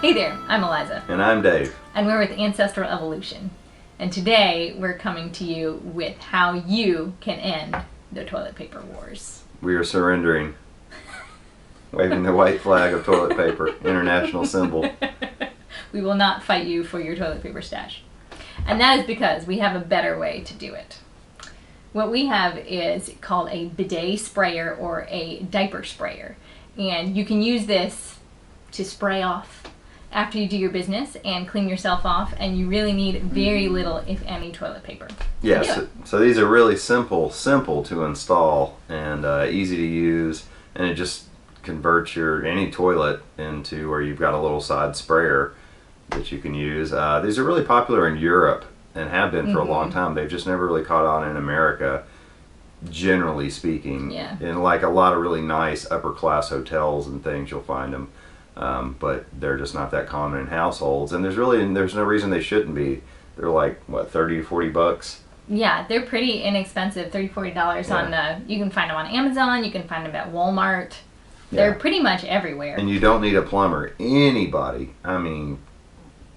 Hey there, I'm Eliza. And I'm Dave. And we're with Ancestral Evolution. And today we're coming to you with how you can end the toilet paper wars. We are surrendering. Waving the white flag of toilet paper, international symbol. We will not fight you for your toilet paper stash. And that is because we have a better way to do it. What we have is called a bidet sprayer or a diaper sprayer. And you can use this to spray off after you do your business and clean yourself off, and you really need very little, if any, toilet paper. Yes, so these are really simple to install and easy to use, and it just converts any toilet into where you've got a little side sprayer that you can use. These are really popular in Europe and have been for a long time. They've just never really caught on in America, generally speaking. Yeah. In like a lot of really nice upper class hotels and things, you'll find them. But they're just not that common in households, and there's no reason they shouldn't be. They're like, what, 30 to 40 bucks? Yeah, they're pretty inexpensive, $30-$40 on, you can find them on Amazon, you can find them at Walmart. They're pretty much everywhere. And you don't need a plumber. Anybody, I mean,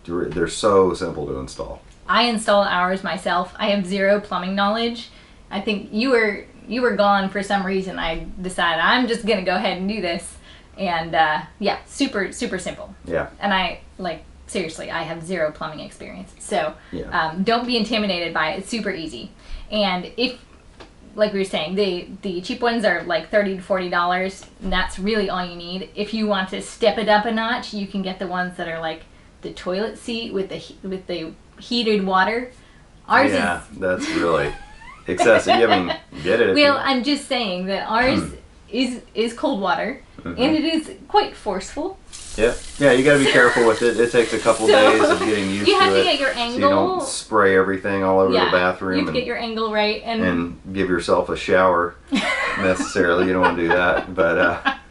they're so simple to install. I install ours myself. I have zero plumbing knowledge. I think you were gone for some reason. I decided I'm just going to go ahead and do this. And yeah, super simple. Yeah. And seriously, I have zero plumbing experience. So don't be intimidated by it. It's super easy. And if, like we were saying, the cheap ones are like $30 to $40, and that's really all you need. If you want to step it up a notch, you can get the ones that are like the toilet seat with the heated water. Ours that's really excessive. I mean, get it. Well, I'm just saying that ours is cold water. And it is quite forceful. Yeah, you got to be careful with it. It takes a couple days of getting used to it. You have to get your angle. So you don't spray everything all over the bathroom. You have to get your angle right. And give yourself a shower necessarily. You don't want to do that. But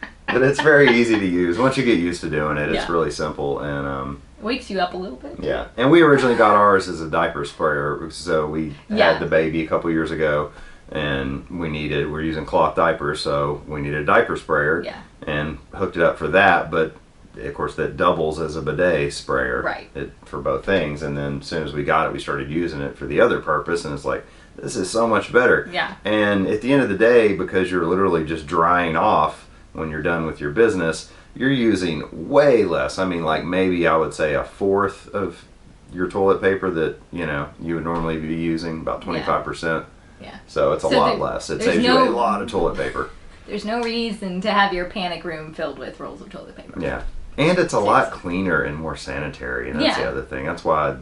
it's very easy to use. Once you get used to doing it, it's really simple. And wakes you up a little bit. Yeah. And we originally got ours as a diaper sprayer. So we had the baby a couple years ago. And we're using cloth diapers, so we needed a diaper sprayer and hooked it up for that. But of course, that doubles as a bidet sprayer for both things. And then as soon as we got it, we started using it for the other purpose, and it's like, this is so much better. Yeah. And at the end of the day, because you're literally just drying off when you're done with your business, you're using way less. I mean, like maybe I would say a fourth of your toilet paper that you would normally be using, about 25%. Yeah. So it's a lot less. It saves you a lot of toilet paper. There's no reason to have your panic room filled with rolls of toilet paper. Yeah. And it's a lot cleaner and more sanitary, and that's the other thing. That's why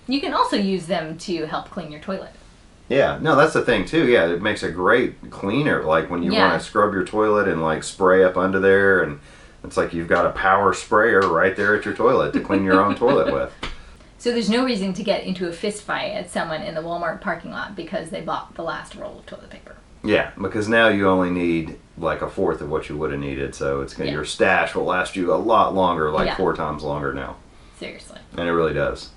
You can also use them to help clean your toilet. Yeah. No, that's the thing too. Yeah, it makes a great cleaner. Like when you want to scrub your toilet and like spray up under there, and it's like you've got a power sprayer right there at your toilet to clean your own toilet with. So there's no reason to get into a fist fight at someone in the Walmart parking lot because they bought the last roll of toilet paper. Yeah, because now you only need like a fourth of what you would have needed, so your stash will last you a lot longer, like 4 times longer now. Seriously. And it really does.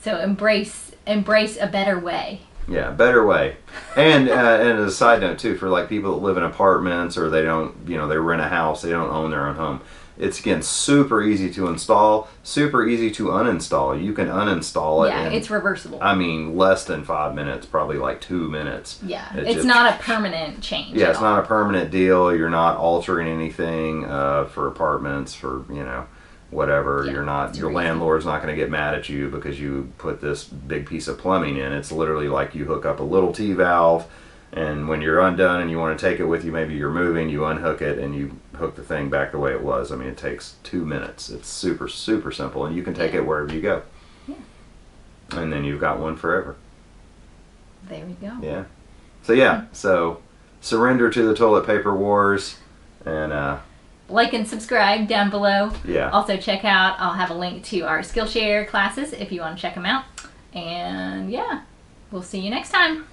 So embrace a better way. Yeah, better way. And as a side note too, for like people that live in apartments or they don't, they rent a house, they don't own their own home. It's, again, super easy to install, super easy to uninstall. You can uninstall it. Yeah, it's reversible. I mean, less than 5 minutes, probably like 2 minutes. Yeah, it's not a permanent change. Yeah, it's not a permanent deal. You're not altering anything for apartments, for, whatever. Yeah, your landlord's not going to get mad at you because you put this big piece of plumbing in. It's literally like you hook up a little T-valve, and when you're undone and you want to take it with you, maybe you're moving, you unhook it and you hook the thing back the way it was. I mean, it takes 2 minutes. It's super simple, and you can take it wherever you go. Yeah. And then you've got one forever. There we go. Yeah. So surrender to the toilet paper wars, and like and subscribe down below. Yeah. Also check out, I'll have a link to our Skillshare classes if you want to check them out. And we'll see you next time.